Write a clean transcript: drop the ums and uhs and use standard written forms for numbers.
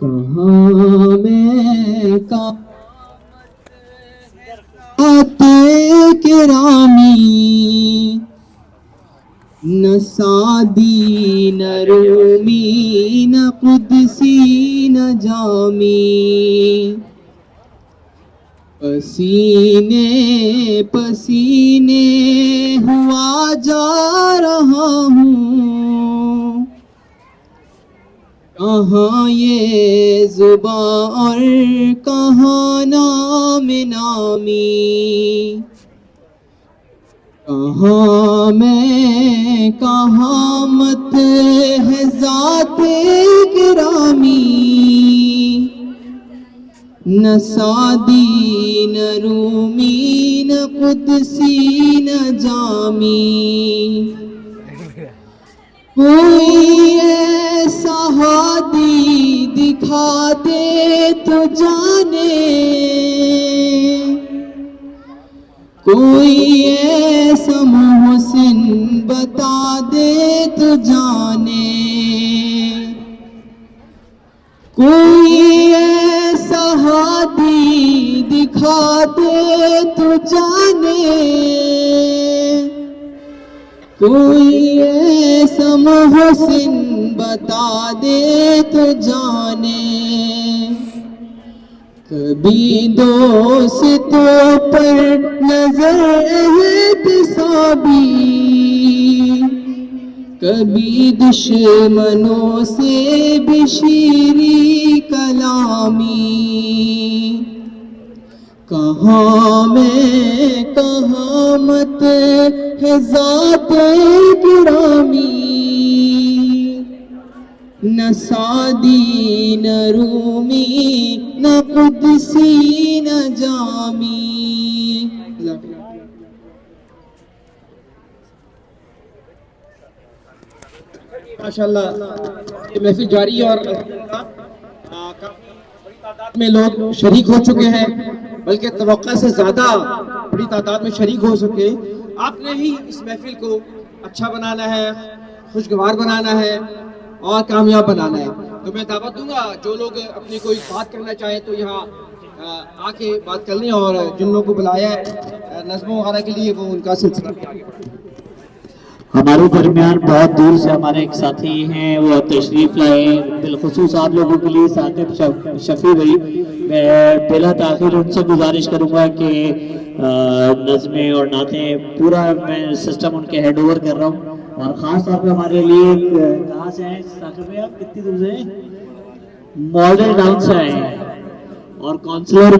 کہاں میں کرامی نہ سعدی نہ رومی نہ قدسی نہ جامی پسینے پسینے ہوا جا رہا ہوں کہاں یہ زباں اور کہاں نام نامی کہاں میں کہاں مت ہے ذات گرامی نہ سعدی نہ رومی نہ قدسی نہ جامی کوئی ایسا ہادی دکھا دے تو جانے کوئی ایسا محسن بتا دے تو جانے کوئی ایسا ہادی دکھا دے تو جانے کوئی ایسا محسن بتا دے تو جانے کبھی دوستوں پر نظر احتسابی کبھی دشمنوں سے بھی شیریں کلامی کہاں میں کہاں مت ہے ذات گرامی نہ سعدی نہ رومی نہ قدسی نہ جامی ماشاءاللہ یہ محفل جاری ہے اور بڑی تعداد میں لوگ شریک ہو چکے ہیں بلکہ توقع سے زیادہ بڑی تعداد میں شریک ہو چکے آپ نے ہی اس محفل کو اچھا بنانا ہے خوشگوار بنانا ہے اور کامیاب بنانا ہے تو میں دعوت دوں گا جو لوگ اپنی کوئی بات کرنا چاہے تو یہاں آ کے بات کر لیں اور جن لوگوں کو بلایا ہے نظموں وغیرہ کے لیے وہ ان کا سلسلہ ہمارے درمیان بہت دور سے ہمارے ایک ساتھی ہیں وہ تشریف لائے بالخصوص آپ لوگوں کے لیے ثاقب شفیع بھائی میں بلا تاخیر ان سے گزارش کروں گا کہ نظمیں اور نعتیں پورا میں سسٹم ان کے ہیڈ اوور کر رہا ہوں اور خاص طور پہ ہمارے لیے کہاں سے ہیں ثاقب بھائی آپ کتنی دور سے ہیں ماڈل ٹاؤن سے آئے ہیں اور کونسلر